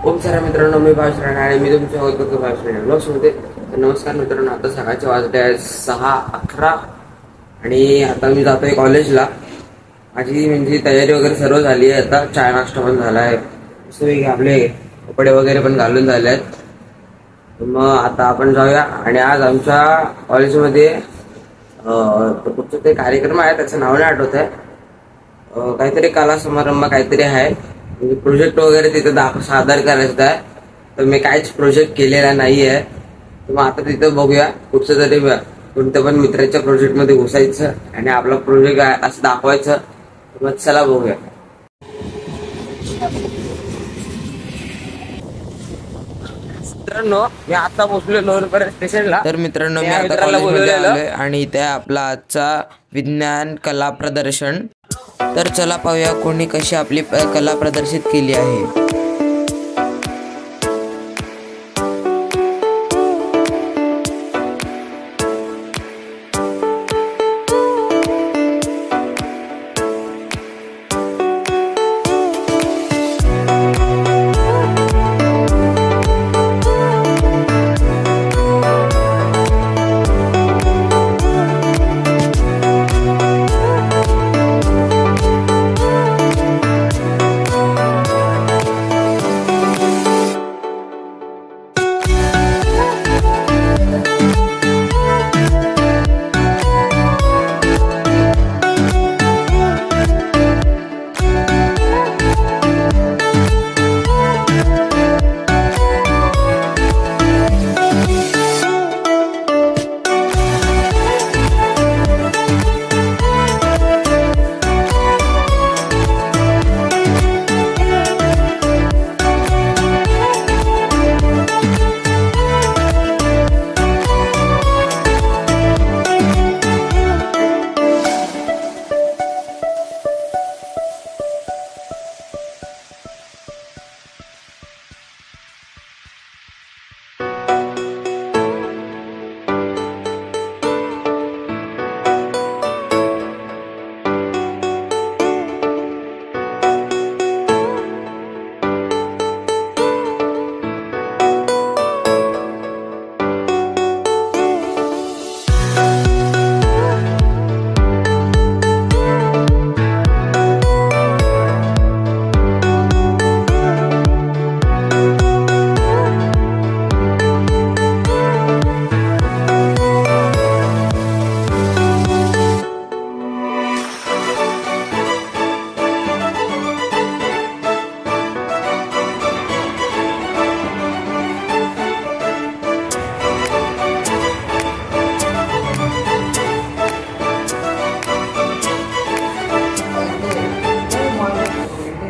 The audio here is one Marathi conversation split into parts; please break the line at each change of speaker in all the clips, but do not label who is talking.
खूप साऱ्या मित्रांनो, मी भावेश राणे आणि मी तुमच्या स्वागत करतो भावेश राणे ब्लॉग्समध्ये. नमस्कार मित्रांनो, आता सकाळचे वाजले आहेत 6:11 आणि आता मी जातोय कॉलेजला. माझी म्हणजे तयारी वगैरे सर्व झाली आहे. आता चहा नाश्ता पण झाला आहे, सगळे आपले कपडे वगैरे पण घालून झाले आहेत. मग आता आपण जाऊया. आणि आज आमच्या कॉलेजमध्ये कुठचा ते कार्यक्रम आहे, त्याचं नाव नाही आठवत आहे. काहीतरी कला समारंभ काहीतरी आहे, म्हणजे प्रोजेक्ट वगैरे तिथे सादर करायचं आहे. तर मी काहीच प्रोजेक्ट केलेला नाही आहे. तर मग आता तिथं बघूया, कुठचं तरी कोणत्या पण मित्राच्या प्रोजेक्टमध्ये घुसायचं आणि आपला प्रोजेक्ट असं दाखवायचं. मग चला बघूया. मित्रांनो, मी आता पोहोचलो लोअरपर्यंत स्टेशनला. तर मित्रांनो, मी आता कॉलेजमध्ये आलोय आणि इथे आपला आजचा विज्ञान कला प्रदर्शन. तर चला पाहूया कोणी कशी आपली कला प्रदर्शित केली आहे.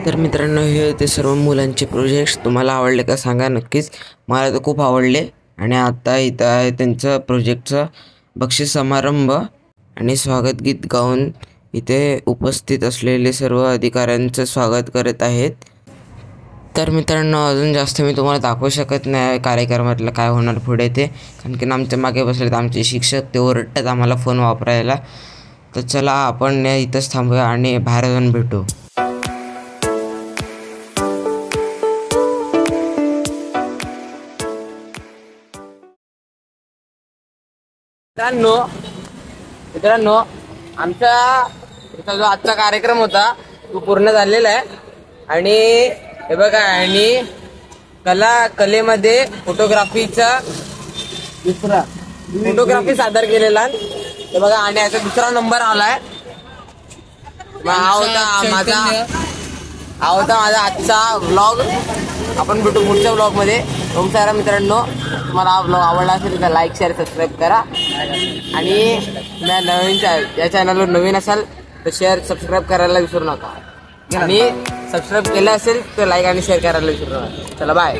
तर मित्रांनो, हे ते सर्व मुलांचे प्रोजेक्ट्स तुम्हाला आवडले का सांगा नक्कीच. मला तर खूप आवडले. आणि आता इथं आहे त्यांचं प्रोजेक्टचं बक्षीस समारंभ आणि स्वागत गीत गाऊन इथे उपस्थित असलेले सर्व अधिकाऱ्यांचं स्वागत करत आहेत. तर मित्रांनो, अजून जास्त मी तुम्हाला दाखवू शकत नाही कार्यक्रमातलं काय होणार पुढे ते, कारण की आमच्या मागे बसलेत आमचे शिक्षक, ते ओरडतात आम्हाला फोन वापरायला. तर चला आपण इथंच थांबूया आणि बाहेर जाऊन भेटू. मित्रांनो, आमचा जो आजचा कार्यक्रम होता तो पूर्ण झालेला आहे. आणि हे बघा, आणि कलेमध्ये फोटोग्राफी सादर केलेला. हे बघा, आणि याचा दुसरा नंबर आलाय. हा होता माझा आजचा व्लॉग. आपण भेटू पुढच्या व्लॉग मध्ये. नमस्कार मित्रांनो, तुम्हाला हा व्लॉग आवडला असेल तर लाईक, शेअर, सबस्क्राईब करा. आणि या चॅनलवर नवीन असाल तर शेअर, सबस्क्राईब करायला विसरू नका. आणि सबस्क्राईब केलं असेल तर लाईक आणि शेअर करायला विसरू नका. चला बाय.